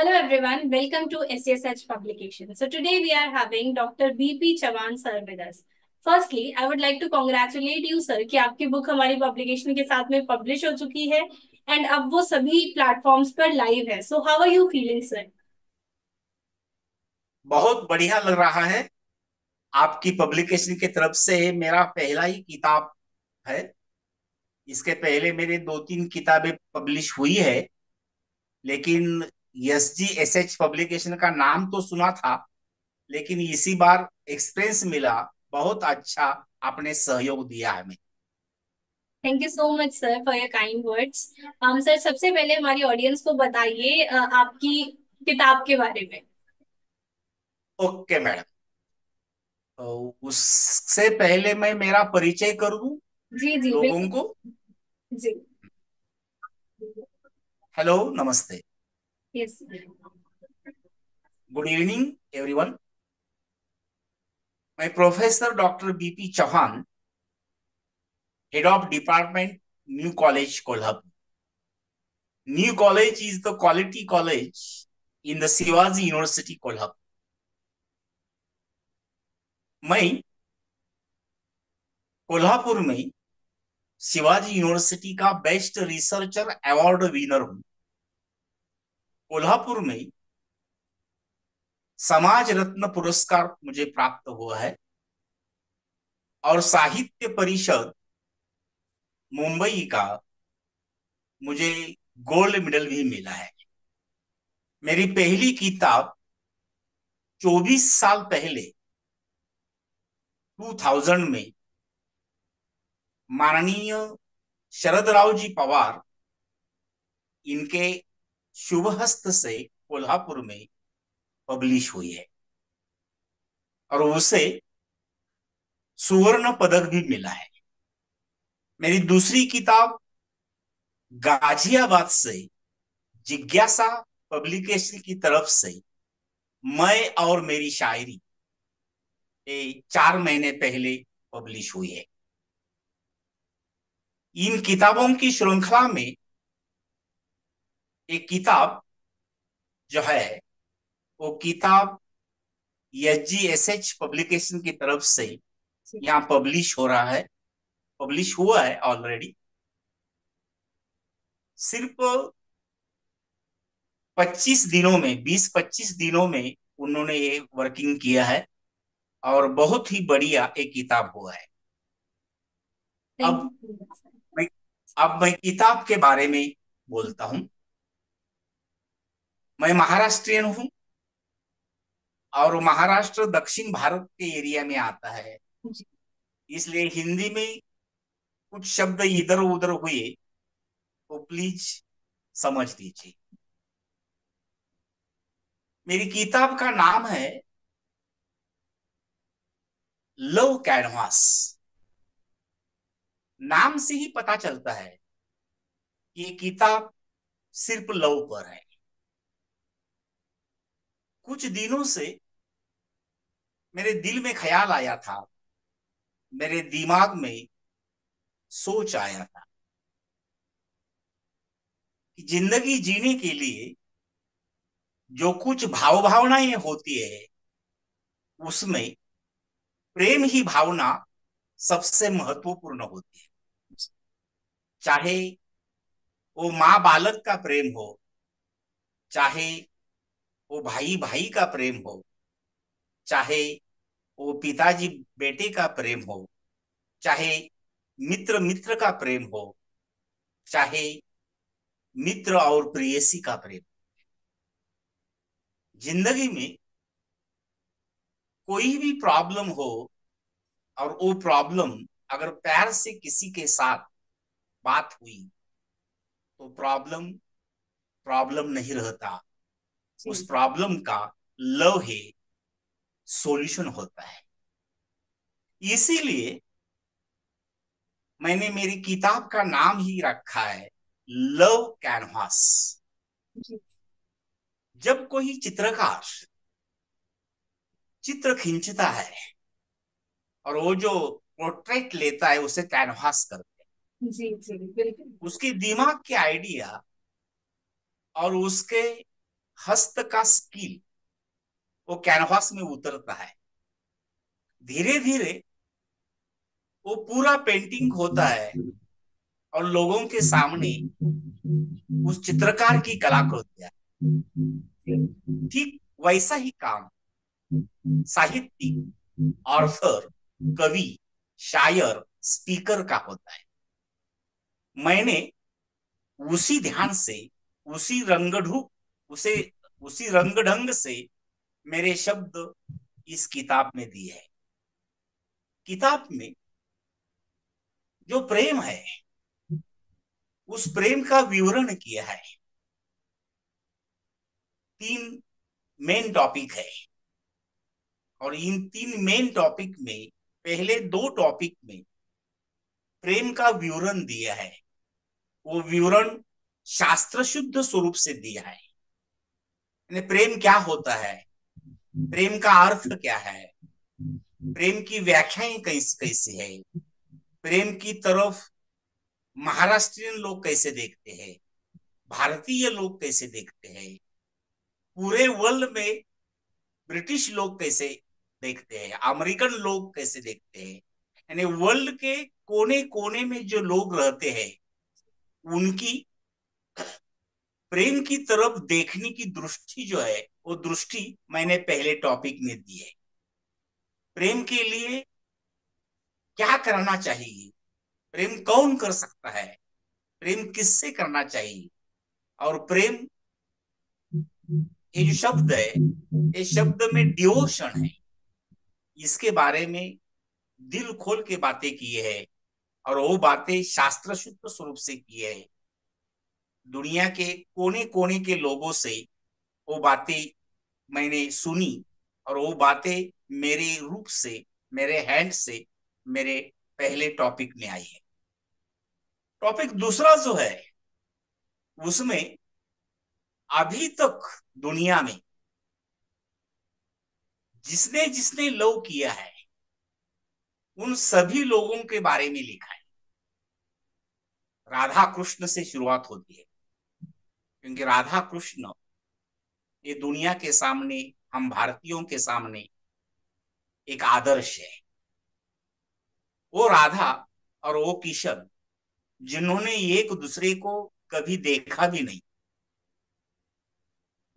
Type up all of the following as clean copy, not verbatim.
Hello everyone, welcome to SSH Publication. So today we are having Dr. BP Chavan sir with us. Firstly, I would like to congratulate you sir कि आपकी book हमारी publication के साथ में publish हो चुकी है and अब वो सभी प्लेटफॉर्म्स पर लाइव है. So how are you feeling sir? बहुत बढ़िया लग रहा है। आपकी पब्लिकेशन की तरफ से मेरा पहला ही किताब है। इसके पहले मेरे दो तीन किताबें पब्लिश हुई है, लेकिन SGSH पब्लिकेशन का नाम तो सुना था, लेकिन इसी बार एक्सपीरियंस मिला। बहुत अच्छा आपने सहयोग दिया हमें। Thank you so much sir for your kind words. Sir सबसे पहले हमारी ऑडियंस को बताइए आपकी किताब के बारे में. ओके मैडम, तो उससे पहले मैं मेरा परिचय कर दूं जी जी लोगों बिल्कुल. को। जी. हेलो, नमस्ते, यस. Good evening everyone. मैं professor doctor BP Chauhan, head of department, New College, Kolhapur. New College is the quality college in the Shivaji University, Kolhapur. मैं कोल्हापुर में शिवाजी यूनिवर्सिटी का बेस्ट रिसर्चर अवार्ड विनर हूं। कोल्हापुर में समाज रत्न पुरस्कार मुझे प्राप्त हुआ है और साहित्य परिषद मुंबई का मुझे गोल्ड मेडल भी मिला है। मेरी पहली किताब 24 साल पहले 2000 में माननीय शरद राव जी पवार इनके शुभ हस्त से कोल्हापुर में पब्लिश हुई है और उसे सुवर्ण पदक भी मिला है। मेरी दूसरी किताब गाजियाबाद से जिज्ञासा पब्लिकेशन की तरफ से मैं और मेरी शायरी, ये 4 महीने पहले पब्लिश हुई है। इन किताबों की श्रृंखला में एक किताब जो है, वो किताब SGSH पब्लिकेशन की तरफ से यहाँ पब्लिश हो रहा है, पब्लिश हुआ है ऑलरेडी। सिर्फ 25 दिनों में, 20-25 दिनों में उन्होंने ये वर्किंग किया है और बहुत ही बढ़िया एक किताब हुआ है। थैंक अब यू. मैं अब मैं किताब के बारे में बोलता हूँ। मैं महाराष्ट्रियन हूँ और महाराष्ट्र दक्षिण भारत के एरिया में आता है, इसलिए हिंदी में कुछ शब्द इधर उधर हुए तो प्लीज समझ लीजिए। मेरी किताब का नाम है लव कैनवास। नाम से ही पता चलता है कि ये किताब सिर्फ लव पर है। कुछ दिनों से मेरे दिल में ख्याल आया था, मेरे दिमाग में सोच आया था कि जिंदगी जीने के लिए जो कुछ भाव भावनाएं होती है, उसमें प्रेम ही भावना सबसे महत्वपूर्ण होती है। चाहे वो माँ बालक का प्रेम हो, चाहे वो भाई भाई का प्रेम हो, चाहे वो पिताजी बेटे का प्रेम हो, चाहे मित्र मित्र का प्रेम हो, चाहे मित्र और प्रेयसी का प्रेम। जिंदगी में कोई भी प्रॉब्लम हो और वो प्रॉब्लम अगर प्यार से किसी के साथ बात हुई तो प्रॉब्लम प्रॉब्लम नहीं रहता, उस जी. प्रॉब्लम का लव ही सॉल्यूशन होता है। इसीलिए मैंने मेरी किताब का नाम ही रखा है लव कैनवास। जी. जब कोई चित्रकार चित्र खींचता है और वो जो पोर्ट्रेट लेता है उसे कैनवास करते हैं, जी जी बिल्कुल. उसके दिमाग के आइडिया और उसके हस्त का स्किल वो कैनवास में उतरता है, धीरे धीरे वो पूरा पेंटिंग होता है और लोगों के सामने उस चित्रकार की कलाकृतियां। ठीक वैसा ही काम साहित्यिक, ऑर्थर, कवि, शायर, स्पीकर का होता है। मैंने उसी ध्यान से, उसी रंगढू उसे उसी रंग ढंग से मेरे शब्द इस किताब में दिए हैं। किताब में जो प्रेम है, उस प्रेम का विवरण किया है। 3 मेन टॉपिक है और इन 3 मेन टॉपिक में पहले 2 टॉपिक में प्रेम का विवरण दिया है। वो विवरण शास्त्र शुद्ध स्वरूप से दिया है। प्रेम क्या होता है, प्रेम का अर्थ क्या है, प्रेम की व्याख्याएं कैसे कैसे है, प्रेम की तरफ महाराष्ट्रियन लोग कैसे देखते हैं, भारतीय लोग कैसे देखते हैं, पूरे वर्ल्ड में ब्रिटिश लोग कैसे देखते हैं, अमेरिकन लोग कैसे देखते हैं, यानी वर्ल्ड के कोने कोने में जो लोग रहते हैं उनकी प्रेम की तरफ देखने की दृष्टि जो है, वो दृष्टि मैंने पहले टॉपिक में दी है। प्रेम के लिए क्या करना चाहिए, प्रेम कौन कर सकता है, प्रेम किससे करना चाहिए, और प्रेम ये जो शब्द है, ये शब्द में डिवोशन है, इसके बारे में दिल खोल के बातें की है और वो बातें शास्त्र शुद्ध स्वरूप से की है। दुनिया के कोने कोने के लोगों से वो बातें मैंने सुनी और वो बातें मेरे रूप से, मेरे हैंड से मेरे पहले टॉपिक में आई है। टॉपिक दूसरा जो है, उसमें अभी तक दुनिया में जिसने जिसने लव किया है उन सभी लोगों के बारे में लिखा है। राधा कृष्ण से शुरुआत होती है, क्योंकि राधा कृष्ण ये दुनिया के सामने, हम भारतीयों के सामने एक आदर्श है। वो राधा और वो किशन जिन्होंने एक दूसरे को कभी देखा भी नहीं,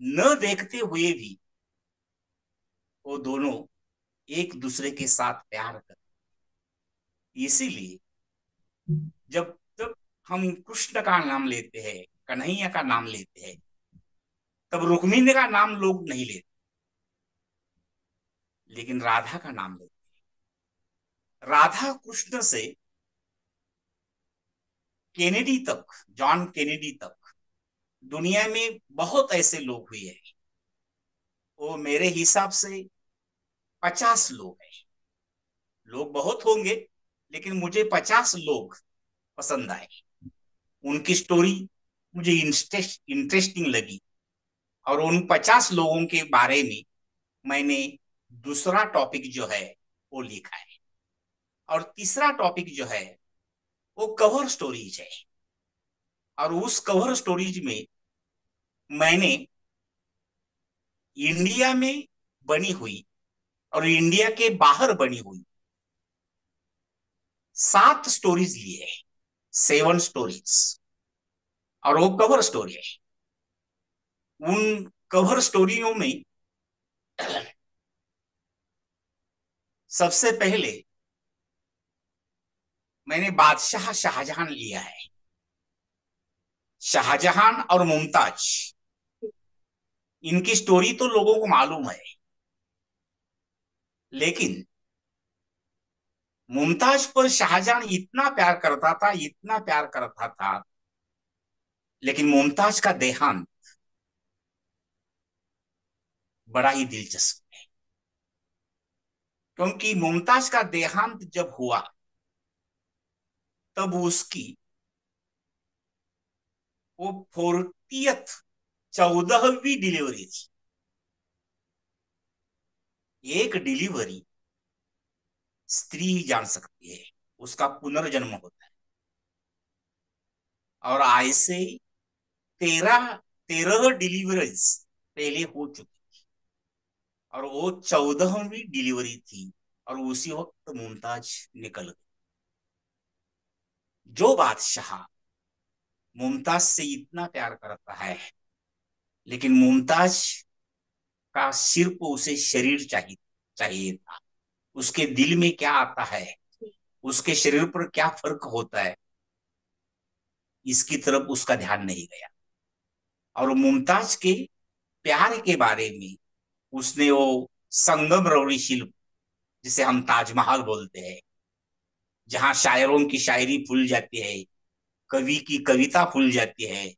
न देखते हुए भी वो दोनों एक दूसरे के साथ प्यार करते। इसीलिए जब जब हम कृष्ण का नाम लेते हैं, कन्हैया का नाम लेते हैं, तब रुक्मिणी का नाम लोग नहीं लेते, लेकिन राधा का नाम लेते हैं। राधा कृष्ण से केनेडी तक, जॉन केनेडी तक दुनिया में बहुत ऐसे लोग हुए हैं। वो मेरे हिसाब से 50 लोग हैं। लोग बहुत होंगे, लेकिन मुझे 50 लोग पसंद आए। उनकी स्टोरी मुझे इंटरेस्टिंग लगी और उन 50 लोगों के बारे में मैंने दूसरा टॉपिक जो है वो लिखा है। और तीसरा टॉपिक जो है वो कवर स्टोरीज है। और उस कवर स्टोरीज में मैंने इंडिया में बनी हुई और इंडिया के बाहर बनी हुई 7 स्टोरीज लिए है, 7 स्टोरीज, और वो कवर स्टोरी है। उन कवर स्टोरियों में सबसे पहले मैंने बादशाह शाहजहां लिया है। शाहजहां और मुमताज, इनकी स्टोरी तो लोगों को मालूम है, लेकिन मुमताज पर शाहजहां इतना प्यार करता था, इतना प्यार करता था, लेकिन मुमताज का देहांत बड़ा ही दिलचस्प है। क्योंकि मुमताज का देहांत जब हुआ तब उसकी वो 40th 14वीं डिलीवरी थी। एक डिलीवरी स्त्री ही जान सकती है, उसका पुनर्जन्म होता है। और ऐसे 13 डिलीवरीज पहले हो चुकी और वो 14वीं डिलीवरी थी और उसी वक्त मुमताज निकल गई। जो बादशाह मुमताज से इतना प्यार करता है, लेकिन मुमताज का सिर्फ उसे शरीर चाहिए चाहिए था, उसके दिल में क्या आता है, उसके शरीर पर क्या फर्क होता है, इसकी तरफ उसका ध्यान नहीं गया। और मुमताज के प्यार के बारे में उसने वो संगम रवड़ी शिल्प, जिसे हम ताजमहल बोलते हैं, जहां शायरों की शायरी भूल जाती है, कवि की कविता भूल जाती है,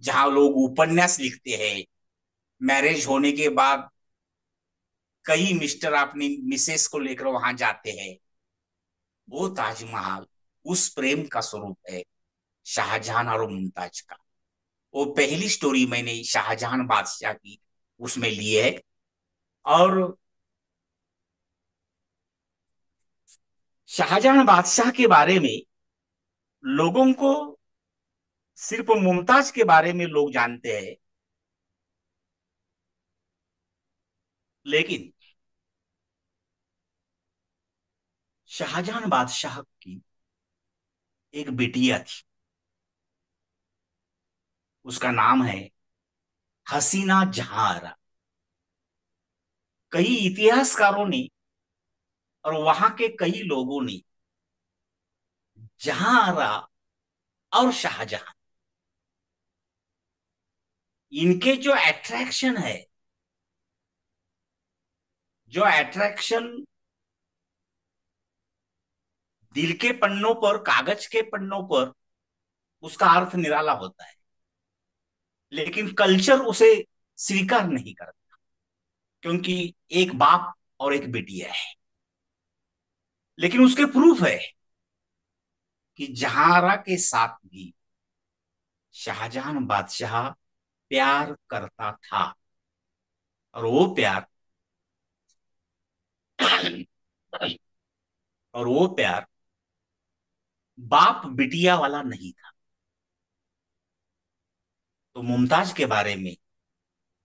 जहां लोग उपन्यास लिखते हैं, मैरिज होने के बाद कई मिस्टर अपनी मिसेस को लेकर वहां जाते हैं, वो ताजमहल उस प्रेम का स्वरूप है, शाहजहां और मुमताज का। वो पहली स्टोरी मैंने शाहजहां बादशाह की उसमें ली है। और शाहजहां बादशाह के बारे में लोगों को सिर्फ मुमताज के बारे में लोग जानते हैं, लेकिन शाहजहां बादशाह की एक बिटिया थी, उसका नाम है हसीना जहां आरा। कई इतिहासकारों ने और वहां के कई लोगों ने जहां आरा और शाहजहां, इनके जो अट्रैक्शन दिल के पन्नों पर, कागज के पन्नों पर उसका अर्थ निराला होता है, लेकिन कल्चर उसे स्वीकार नहीं करता, क्योंकि एक बाप और एक बेटिया है। लेकिन उसके प्रूफ है कि जहारा के साथ भी शाहजहां बादशाह प्यार करता था, और वो प्यार और वो प्यार बाप बिटिया वाला नहीं था। तो मुमताज के बारे में,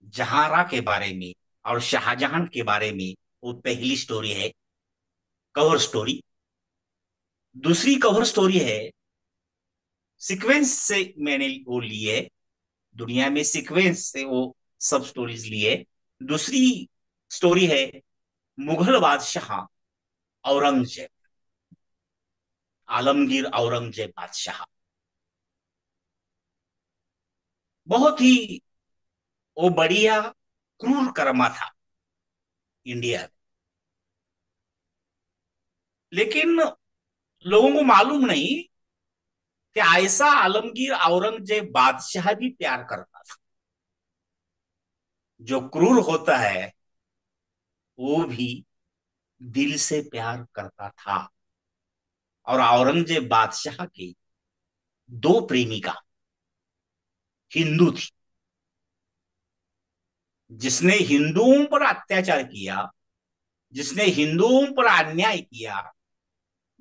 जहारा के बारे में और शाहजहां के बारे में वो पहली स्टोरी है, कवर स्टोरी। दूसरी कवर स्टोरी है, सीक्वेंस से मैंने वो ली है, दुनिया में सीक्वेंस से वो सब स्टोरीज ली है। दूसरी स्टोरी है मुगल बादशाह औरंगजेब, आलमगीर औरंगजेब बादशाह। बहुत ही वो बढ़िया क्रूर कर्मा था इंडिया में, लेकिन लोगों को मालूम नहीं कि ऐसा आलमगीर औरंगजेब बादशाह भी प्यार करता था। जो क्रूर होता है वो भी दिल से प्यार करता था। और औरंगजेब बादशाह की दो प्रेमिका हिंदू थी, जिसने हिंदुओं पर अत्याचार किया, जिसने हिंदुओं पर अन्याय किया,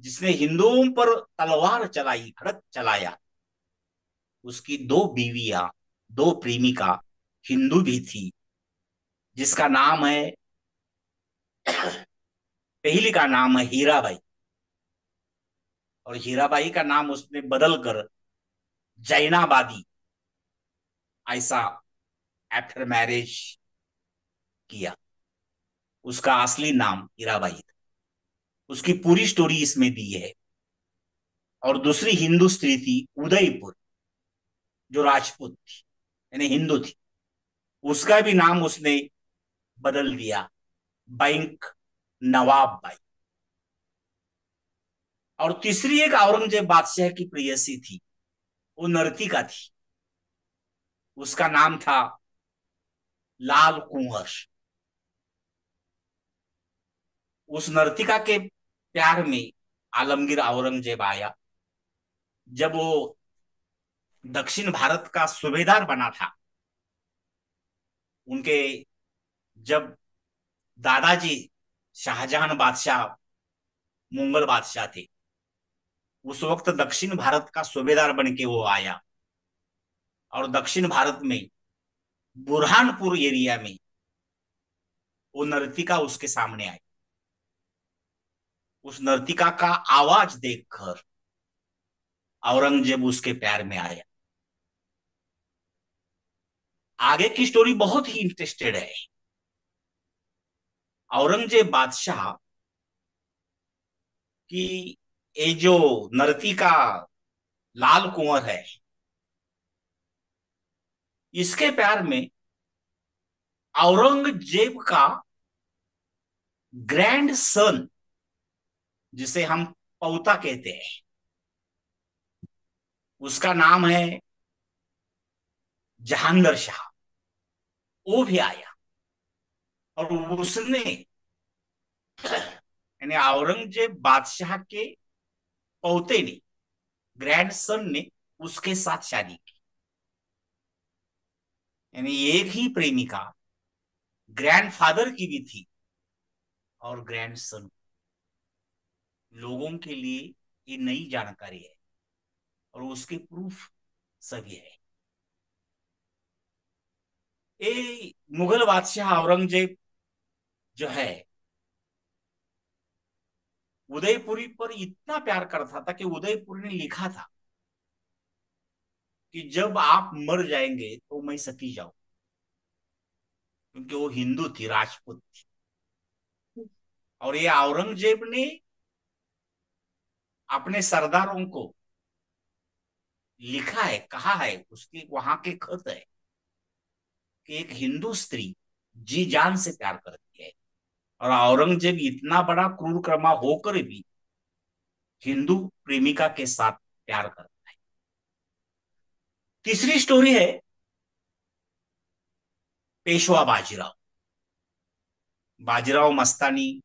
जिसने हिंदुओं पर तलवार चलाई, खड़क चलाया, उसकी दो बीवियां, दो प्रेमिका हिंदू भी थी, जिसका नाम है, पहली का नाम है हीराबाई, और हीराबाई का नाम उसने बदल कर जैनाबादी ऐसा आफ्टर मैरिज किया। उसका असली नाम हीराबाई था। उसकी पूरी स्टोरी इसमें दी है। और दूसरी हिंदू स्त्री थी उदयपुर, जो राजपूत थी, यानी हिंदू थी, उसका भी नाम उसने बदल दिया, बैंक नवाब बाई। और तीसरी एक औरंगजेब बादशाह की प्रेयसी थी, वो नर्तिका थी, उसका नाम था लाल कुंवर। उस नर्तिका के प्यार में आलमगीर औरंगजेब आया। जब वो दक्षिण भारत का सूबेदार बना था, उनके जब दादाजी शाहजहां बादशाह मुगल बादशाह थे, उस वक्त दक्षिण भारत का सूबेदार बन के वो आया। और दक्षिण भारत में बुरहानपुर एरिया में वो नर्तिका उसके सामने आई। उस नर्तिका का आवाज देखकर औरंगजेब उसके प्यार में आया। आगे की स्टोरी बहुत ही इंटरेस्टेड है। औरंगजेब बादशाह की ये जो नर्तिका लाल कुंवर है, इसके प्यार में औरंगजेब का ग्रैंड सन, जिसे हम पौता कहते हैं, उसका नाम है जहांगीर शाह, वो भी आया। और उसने यानी औरंगजेब बादशाह के पोते ने, ग्रैंड सन ने उसके साथ शादी की। यानी एक ही प्रेमिका ग्रैंडफादर की भी थी और ग्रैंड सन। लोगों के लिए ये नई जानकारी है और उसके प्रूफ सभी है। ये मुगल बादशाह औरंगजेब जो है, उदयपुरी पर इतना प्यार करता था कि उदयपुरी ने लिखा था कि जब आप मर जाएंगे तो मैं सती जाऊं, क्योंकि वो हिंदू थी, राजपूत थी। और ये औरंगजेब ने अपने सरदारों को लिखा है, कहा है, उसके वहां के खत है कि एक हिंदू स्त्री जी जान से प्यार करती है। और औरंगजेब इतना बड़ा क्रूरकर्मा होकर भी हिंदू प्रेमिका के साथ प्यार करता है। तीसरी स्टोरी है पेशवा बाजीराव। बाजीराव मस्तानी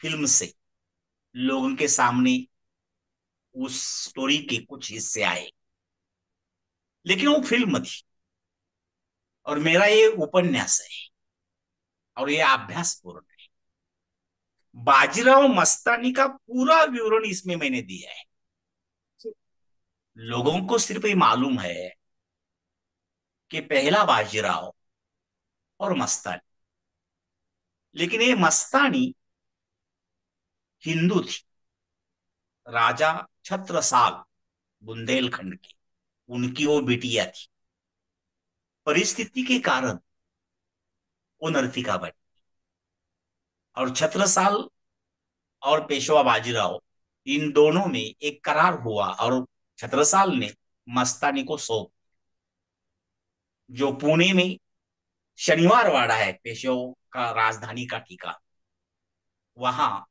फिल्म से लोगों के सामने उस स्टोरी के कुछ हिस्से आए, लेकिन वो फिल्म थी और मेरा ये उपन्यास है और ये अभ्यास पूर्ण है। बाजीराव मस्तानी का पूरा विवरण इसमें मैंने दिया है। लोगों को सिर्फ ये मालूम है कि पहला बाजीराव और मस्तानी, लेकिन ये मस्तानी हिंदू थी। राजा छत्रसाल बुंदेलखंड की उनकी वो बिटिया थी। परिस्थिति के कारण वो नर्तिका बनी और छत्रसाल और पेशवा बाजीराव, इन दोनों में एक करार हुआ और छत्रसाल ने मस्तानी को सौंप, जो पुणे में शनिवार वाड़ा है, पेशवा का राजधानी का ठिकाना, वहां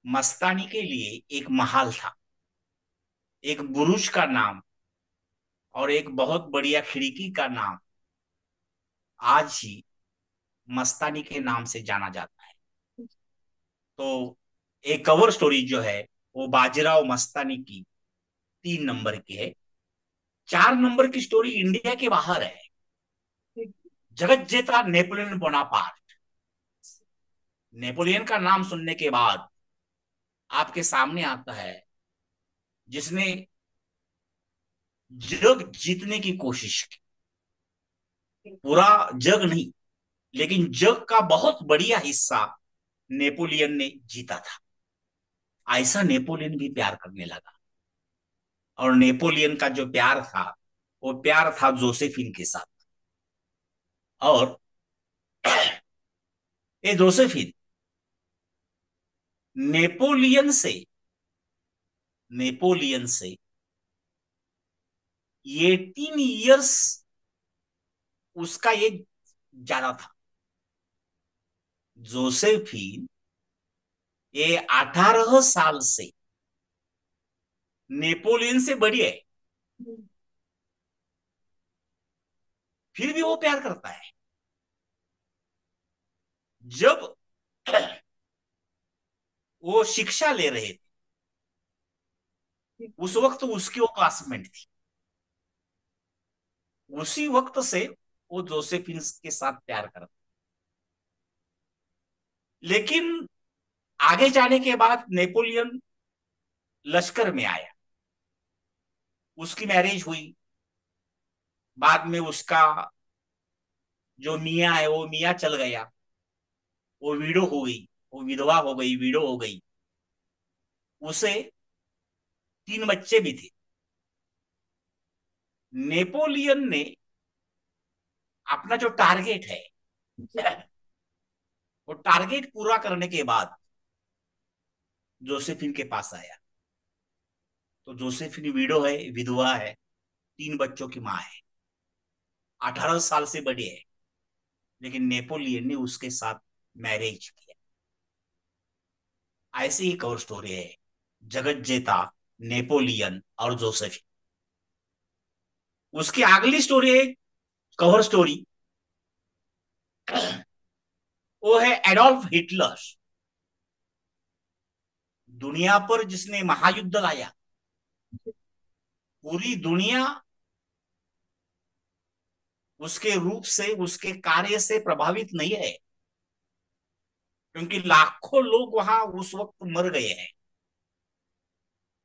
मस्तानी के लिए एक महल था, एक बुरुज का नाम और एक बहुत बढ़िया खिड़की का नाम आज ही मस्तानी के नाम से जाना जाता है। तो एक कवर स्टोरी जो है वो बाजीराव मस्तानी की 3 नंबर की है। 4 नंबर की स्टोरी इंडिया के बाहर है। जगत जेता नेपोलियन बोनापार्ट। नेपोलियन का नाम सुनने के बाद आपके सामने आता है जिसने जग जीतने की कोशिश की। पूरा जग नहीं, लेकिन जग का बहुत बढ़िया हिस्सा नेपोलियन ने जीता था। ऐसा नेपोलियन भी प्यार करने लगा और नेपोलियन का जो प्यार था वो प्यार था जोसेफिन के साथ। और ये जोसेफिन नेपोलियन से नेपोलियन से 18 इयर्स उसका ये ज्यादा था। जोसेफिन ये 18 साल से नेपोलियन से बड़ी है, फिर भी वो प्यार करता है। जब वो शिक्षा ले रहे थे उस वक्त उसकी वो क्लासमेट थी। उसी वक्त से वो जोसेफिन के साथ प्यार करता। लेकिन आगे जाने के बाद नेपोलियन लश्कर में आया, उसकी मैरिज हुई, बाद में उसका जो मियाँ है वो मियाँ चल गया, वो विडो हो गई, वो विधवा हो गई, विडो हो गई। उसे 3 बच्चे भी थे। नेपोलियन ने अपना जो टारगेट है, जी। वो टारगेट पूरा करने के बाद जोसेफिन के पास आया। तो जोसेफिन विडो है, विधवा है, 3 बच्चों की माँ है, 18 साल से बड़ी है। लेकिन नेपोलियन ने उसके साथ मैरिज किया। ऐसी एक और स्टोरी है, जगत जेता नेपोलियन और जोसेफिन। उसकी अगली स्टोरी है, कवर स्टोरी, वो है एडोल्फ हिटलर। दुनिया पर जिसने महायुद्ध लाया। पूरी दुनिया उसके रूप से, उसके कार्य से प्रभावित नहीं है, क्योंकि लाखों लोग वहां उस वक्त मर गए हैं।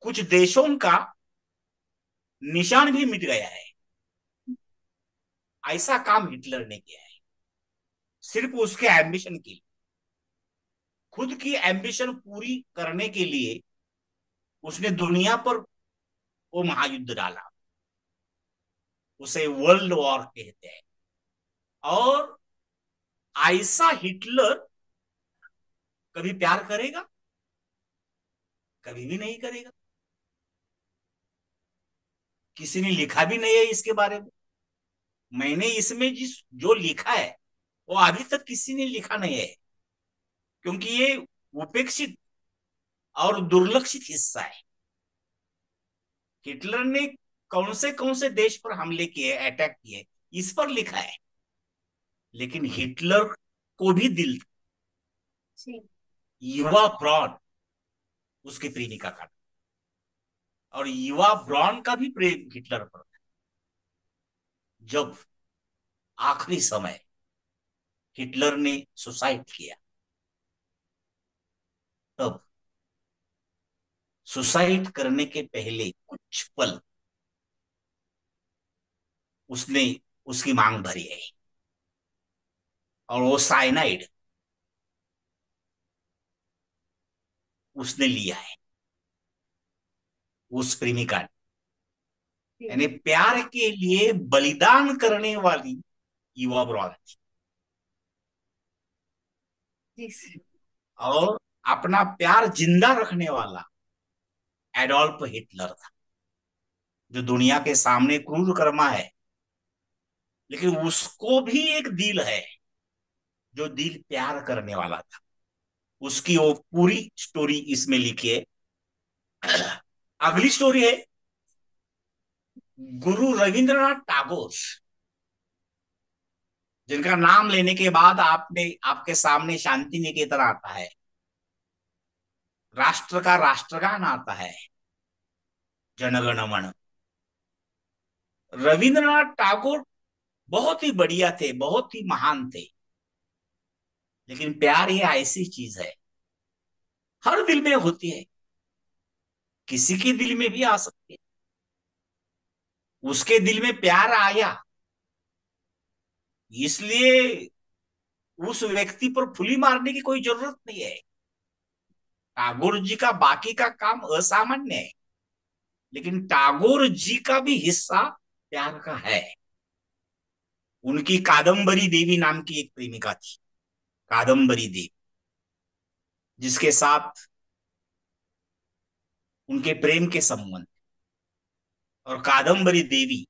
कुछ देशों का निशान भी मिट गया है। ऐसा काम हिटलर ने किया है, सिर्फ उसके एम्बिशन के लिए, खुद की एम्बिशन पूरी करने के लिए उसने दुनिया पर वो महायुद्ध डाला। उसे वर्ल्ड वॉर कहते हैं। और ऐसा हिटलर कभी प्यार करेगा? कभी भी नहीं करेगा। किसी ने लिखा भी नहीं है इसके बारे में। मैंने इसमें जिस जो लिखा है वो अभी तक किसी ने लिखा नहीं है, क्योंकि ये उपेक्षित और दुर्लक्षित हिस्सा है। हिटलर ने कौन से देश पर हमले किए, अटैक किए, इस पर लिखा है। लेकिन हिटलर को भी दिल था। जी। युवा ब्रॉन उसकी प्रेमिका का, और युवा ब्रॉन का भी प्रेम हिटलर पर था। जब आखिरी समय हिटलर ने सुसाइड किया, तब सुसाइड करने के पहले कुछ पल उसने उसकी मांग भरी है, और वो साइनाइड उसने लिया है, उस प्रेमिका ने। जी। यानी प्यार के लिए बलिदान करने वाली युवा ब्रॉन थी। जी सर। और अपना प्यार जिंदा रखने वाला एडोल्फ हिटलर था, जो दुनिया के सामने क्रूर कर्मा है, लेकिन उसको भी एक दिल है, जो दिल प्यार करने वाला था। उसकी वो पूरी स्टोरी इसमें लिखी है। अगली स्टोरी है गुरु रविंद्रनाथ टैगोर, जिनका नाम लेने के बाद आपने आपके सामने शांति निकेतन आता है, राष्ट्र का राष्ट्रगान आता है, जनगण मन। रविंद्रनाथ टैगोर बहुत ही बढ़िया थे, बहुत ही महान थे। लेकिन प्यार ये ऐसी चीज है, हर दिल में होती है, किसी के दिल में भी आ सकती है। उसके दिल में प्यार आया, इसलिए उस व्यक्ति पर फुली मारने की कोई जरूरत नहीं है। टैगोर जी का बाकी का काम असामान्य है, लेकिन टैगोर जी का भी हिस्सा प्यार का है। उनकी कादम्बरी देवी नाम की एक प्रेमिका थी, कादम्बरी देवी, जिसके साथ उनके प्रेम के संबंध। और कादम्बरी देवी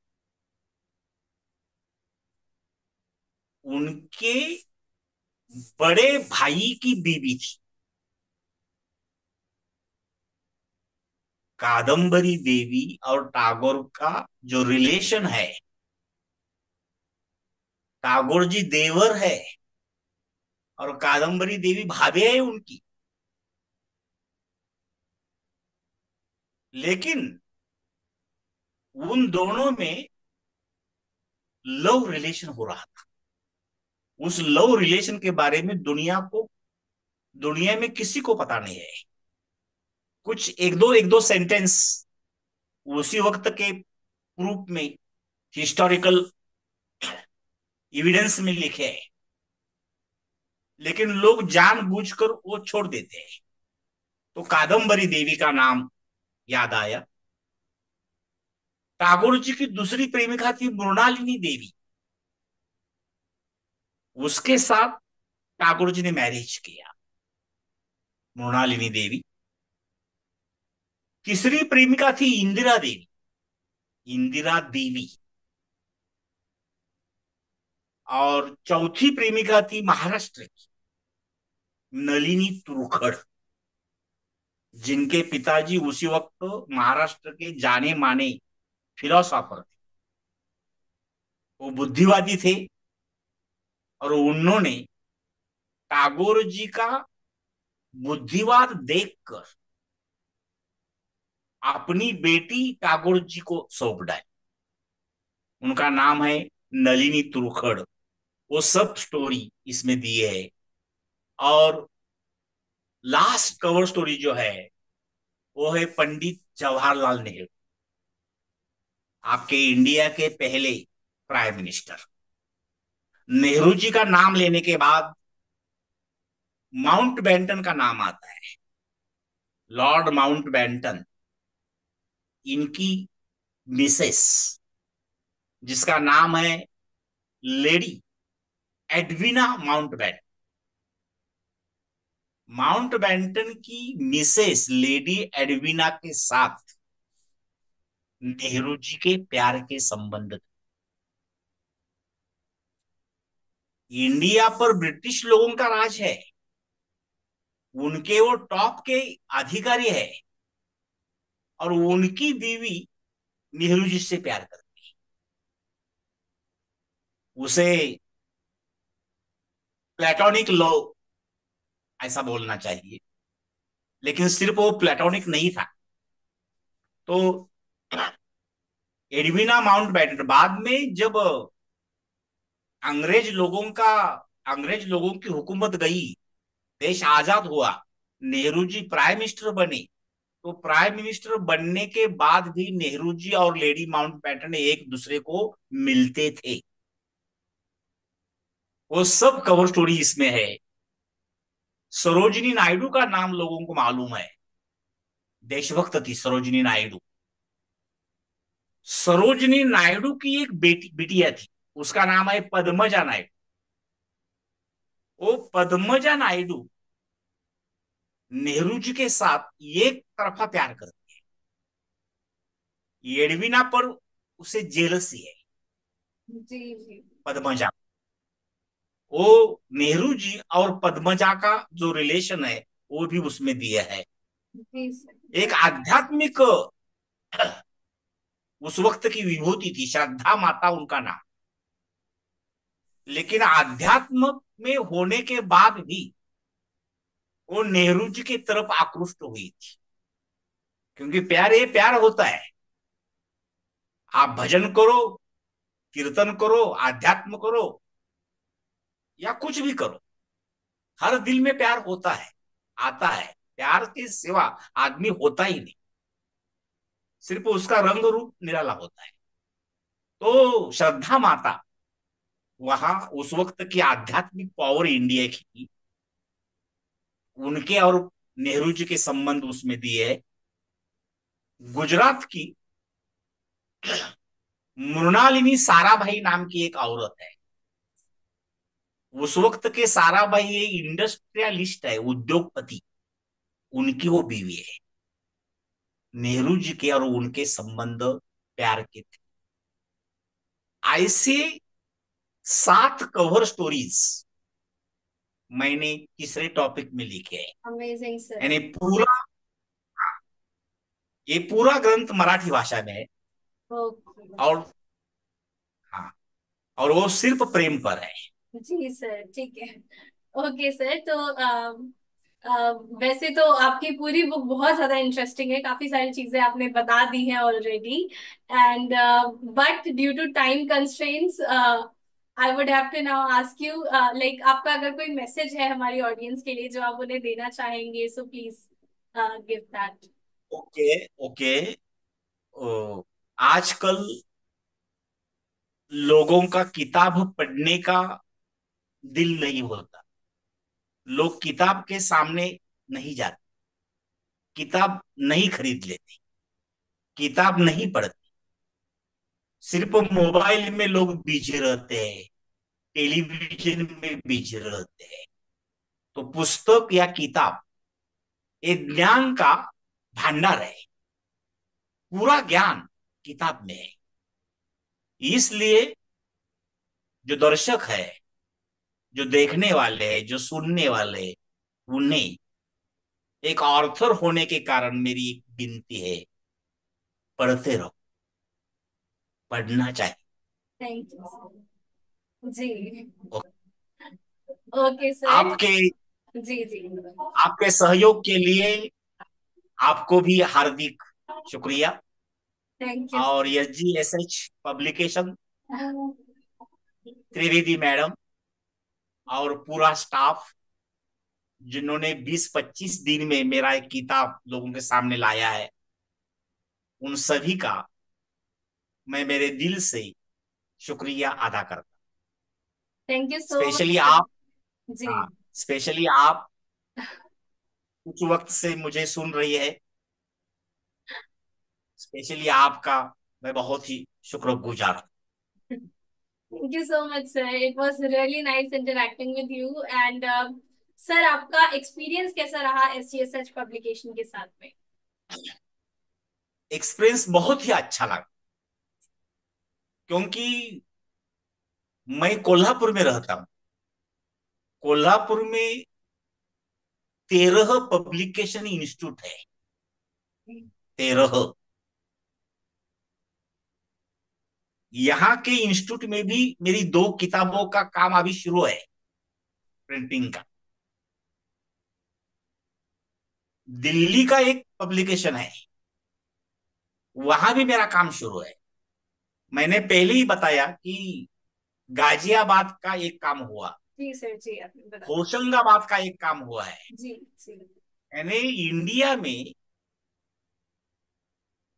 उनके बड़े भाई की बीवी थी। कादम्बरी देवी और टैगोर का जो रिलेशन है, टैगोर जी देवर है और कादम्बरी देवी भाभी है उनकी। लेकिन उन दोनों में लव रिलेशन हो रहा था। उस लव रिलेशन के बारे में दुनिया में किसी को पता नहीं है। कुछ एक दो सेंटेंस उसी वक्त के प्रूफ में, हिस्टोरिकल एविडेंस में लिखे हैं, लेकिन लोग जानबूझकर वो छोड़ देते हैं। तो कादम्बरी देवी का नाम याद आया। टागोर जी की दूसरी प्रेमिका थी मृणालिनी देवी। उसके साथ टागोर जी ने मैरिज किया, मृणालिनी देवी। तीसरी प्रेमिका थी इंदिरा देवी, इंदिरा देवी। और चौथी प्रेमिका थी महाराष्ट्र की नलिनी तुरखड़, जिनके पिताजी उसी वक्त महाराष्ट्र के जाने माने फिलोसॉफर थे। वो बुद्धिवादी थे और उन्होंने टागोर जी का बुद्धिवाद देखकर अपनी बेटी टागोर जी को सौंप डाली। उनका नाम है नलिनी तुरखड़। वो सब स्टोरी इसमें दी है। और लास्ट कवर स्टोरी जो है वो है पंडित जवाहरलाल नेहरू, आपके इंडिया के पहले प्राइम मिनिस्टर। नेहरू जी का नाम लेने के बाद माउंट बेंटन का नाम आता है। लॉर्ड माउंट बेंटन, इनकी मिसेस, जिसका नाम है Lady Edwina Mountbatten. Mountbatten की मिसेस लेडी एडविना के साथ नेहरू जी के प्यार के संबंध थे। इंडिया पर ब्रिटिश लोगों का राज है, उनके वो टॉप के अधिकारी है, और उनकी बीवी नेहरू जी से प्यार करती है। उसे प्लेटोनिक लव ऐसा बोलना चाहिए, लेकिन सिर्फ वो प्लेटोनिक नहीं था। तो एडविना माउंटबेटन बाद में जब अंग्रेज लोगों का अंग्रेज लोगों की हुकूमत गई, देश आजाद हुआ, नेहरू जी प्राइम मिनिस्टर बने। तो प्राइम मिनिस्टर बनने के बाद भी नेहरू जी और लेडी माउंटबेटन एक दूसरे को मिलते थे। वो सब कवर स्टोरी इसमें है। सरोजिनी नायडू का नाम लोगों को मालूम है, देशभक्त थी सरोजिनी नायडू। सरोजिनी नायडू की एक बिटिया थी, उसका नाम है पद्मजा नायडू। वो पद्मजा नायडू नेहरू जी के साथ एक तरफा प्यार करती है। एडविना पर उसे जेलसी है, जी जी। पद्मजा। वो नेहरू जी और पद्मजा का जो रिलेशन है वो भी उसमें दिया है। जी सर। एक आध्यात्मिक उस वक्त की विभूति थी, श्रद्धा माता उनका नाम। लेकिन आध्यात्म में होने के बाद भी वो नेहरू जी की तरफ आकृष्ट हुई थी, क्योंकि प्यार ये प्यार होता है। आप भजन करो, कीर्तन करो, आध्यात्म करो, या कुछ भी करो, हर दिल में प्यार होता है, आता है। प्यार के सिवा आदमी होता ही नहीं, सिर्फ उसका रंग रूप निराला होता है। तो श्रद्धा माता वहां उस वक्त की आध्यात्मिक पावर इंडिया की, उनके और नेहरू जी के संबंध उसमें दिए। गुजरात की मृणालिनी साराभाई नाम की एक औरत है। उस वक्त के साराभाई ये इंडस्ट्रियलिस्ट है, उद्योगपति, उनकी वो बीवी है। नेहरू जी के और उनके संबंध प्यार के थे। ऐसे 7 कवर स्टोरीज मैंने तीसरे टॉपिक में लिखे हैं। Amazing sir. यानी पूरा, ये पूरा ग्रंथ मराठी भाषा में है। ओके। और हाँ, और वो सिर्फ प्रेम पर है। जी सर, ठीक है। ओके सर, तो वैसे तो आपकी पूरी बुक बहुत ज्यादा इंटरेस्टिंग है, काफी सारी चीजें आपने बता दी हैं already. And but due to time constraints I would have to now ask you, like आपका अगर कोई मैसेज है हमारी ऑडियंस के लिए जो आप उन्हें देना चाहेंगे, so please give that. Okay, okay. आजकल लोगों का किताब पढ़ने का दिल नहीं होता। लोग किताब के सामने नहीं जाते, किताब नहीं खरीद लेते, किताब नहीं पढ़ते। सिर्फ मोबाइल में लोग बिजी रहते हैं, टेलीविजन में बिजी रहते हैं। तो पुस्तक या किताब एक ज्ञान का भंडार है। पूरा ज्ञान किताब में है। इसलिए जो दर्शक है, जो देखने वाले हैं, जो सुनने वाले हैं, उन्हें एक ऑर्थर होने के कारण मेरी एक विनती है, पढ़ते रहो, पढ़ना चाहिए। Thank you sir. जी। ओ- ओके सर। आपके जी जी। आपके सहयोग के लिए आपको भी हार्दिक शुक्रिया। थैंक यू और sir. SGSH publication, Trivedi madam और पूरा स्टाफ, जिन्होंने 20-25 दिन में मेरा एक किताब लोगों के सामने लाया है, उन सभी का मैं मेरे दिल से शुक्रिया अदा करता। Thank you so specially much. आप। जी। हाँ, स्पेशली आप कुछ वक्त से मुझे सुन रही है, स्पेशली आपका मैं बहुत ही शुक्रगुजार हूँ। Thank you so much sir, it was really nice interacting with you and sir, आपका एक्सपीरियंस कैसा रहा एसजीएसएच पब्लिकेशन के साथ में? एक्सपीरियंस बहुत ही अच्छा लगा, क्योंकि मैं कोल्हापुर में रहता हूँ। कोल्हापुर में 13 पब्लिकेशन इंस्टीट्यूट है। 13। यहाँ के इंस्टीट्यूट में भी मेरी 2 किताबों का काम अभी शुरू है, प्रिंटिंग का। दिल्ली का एक पब्लिकेशन है, वहां भी मेरा काम शुरू है। मैंने पहले ही बताया कि गाजियाबाद का एक काम हुआ, जी सर, जी आपने बता। होशंगाबाद का एक काम हुआ है। जी जी। यानी इंडिया में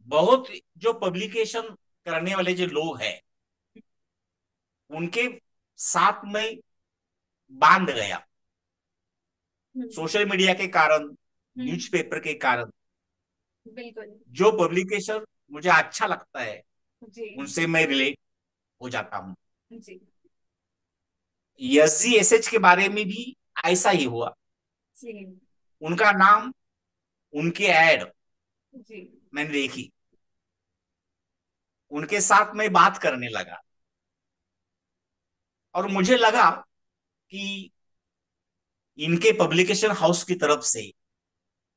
बहुत जो पब्लिकेशन करने वाले जो लोग हैं, उनके साथ में बांध गया, हम्म। सोशल मीडिया के कारण, हम्म। न्यूज़पेपर के कारण। बिल्कुल। जो पब्लिकेशन मुझे अच्छा लगता है, जी उनसे मैं रिलेट हो जाता हूँ। जी। SGSH के बारे में भी ऐसा ही हुआ। जी उनका नाम, उनके एड जी। मैंने देखी, उनके साथ मैं बात करने लगा और मुझे लगा कि इनके पब्लिकेशन हाउस की तरफ से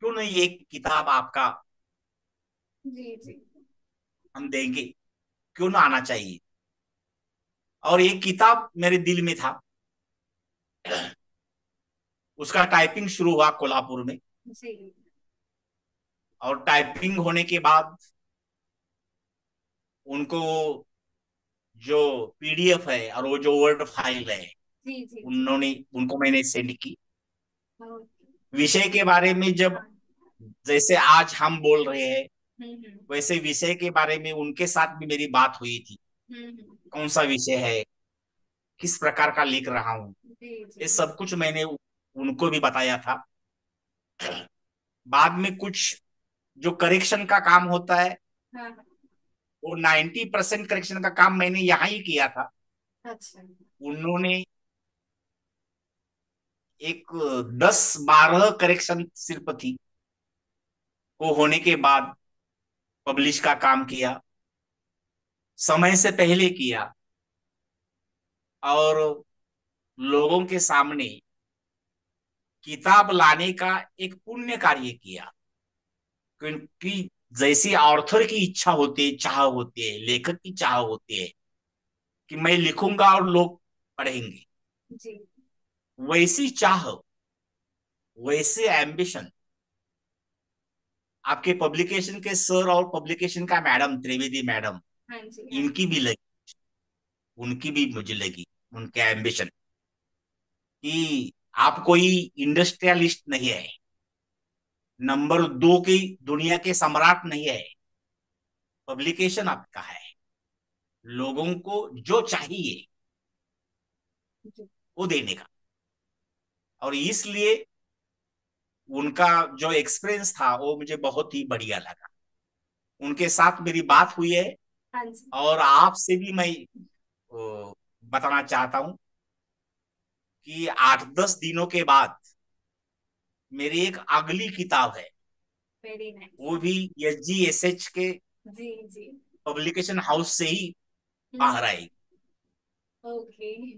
क्यों नहीं एक किताब आपका जी जी। हम देंगे, क्यों ना आना चाहिए। और एक किताब मेरे दिल में था, उसका टाइपिंग शुरू हुआ कोल्हापुर में। जी। और टाइपिंग होने के बाद उनको जो PDF है और वो जो वर्ड फाइल है, जी जी जी। उन्होंने उनको मैंने सेंड की। ओके। विषय के बारे में जब, हाँ। जैसे आज हम बोल रहे हैं, हम्म। वैसे विषय के बारे में उनके साथ भी मेरी बात हुई थी। कौन सा विषय है, किस प्रकार का लिख रहा हूँ, जी जी। ये सब कुछ मैंने उनको भी बताया था। बाद में कुछ जो करेक्शन का काम होता है, हाँ हाँ। वो 90% करेक्शन का काम मैंने यहाँ ही किया था। अच्छा। उन्होंने एक 10-12 करेक्शन सिर्फ थी, वो होने के बाद पब्लिश का काम किया, समय से पहले किया, और लोगों के सामने किताब लाने का एक पुण्य कार्य किया। क्योंकि जैसी ऑर्थर की इच्छा होती है, चाह होती है, लेखक की चाह होती है कि मैं लिखूंगा और लोग पढ़ेंगे, जी वैसी चाह, वैसे एम्बिशन आपके पब्लिकेशन के सर और पब्लिकेशन का मैडम त्रिवेदी मैडम, हाँ जी। हाँ इनकी भी लगी, उनकी भी मुझे लगी, उनके एम्बिशन कि आप कोई इंडस्ट्रियलिस्ट नहीं है, नंबर 2 की दुनिया के सम्राट नहीं है, पब्लिकेशन आपका है। लोगों को जो चाहिए जी। वो देने का। और इसलिए उनका जो एक्सपीरियंस था वो मुझे बहुत ही बढ़िया लगा। उनके साथ मेरी बात हुई है। हाँ जी। और आपसे भी मैं बताना चाहता हूं कि 8-10 दिनों के बाद मेरी एक अगली किताब है, वेरी नाइस। वो भी SGSH के जी जी। पब्लिकेशन हाउस से ही हम्म। बाहर आएगी। Okay.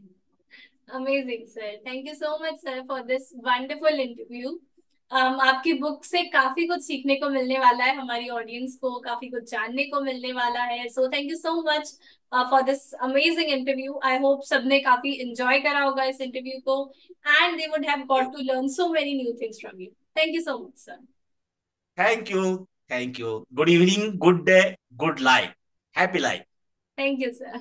Amazing sir, thank you so much sir for this wonderful interview. आपकी बुक से काफी कुछ सीखने को मिलने वाला है, हमारी ऑडियंस को काफी कुछ जानने को मिलने वाला है। So thank you so much for this amazing interview. I hope सबने काफी एंजॉय करा होगा इस इंटरव्यू को, and they would have got to learn so many new things from you. Thank you so much sir. Thank you. Thank you. Good evening, good day, good life, happy life. Thank you sir.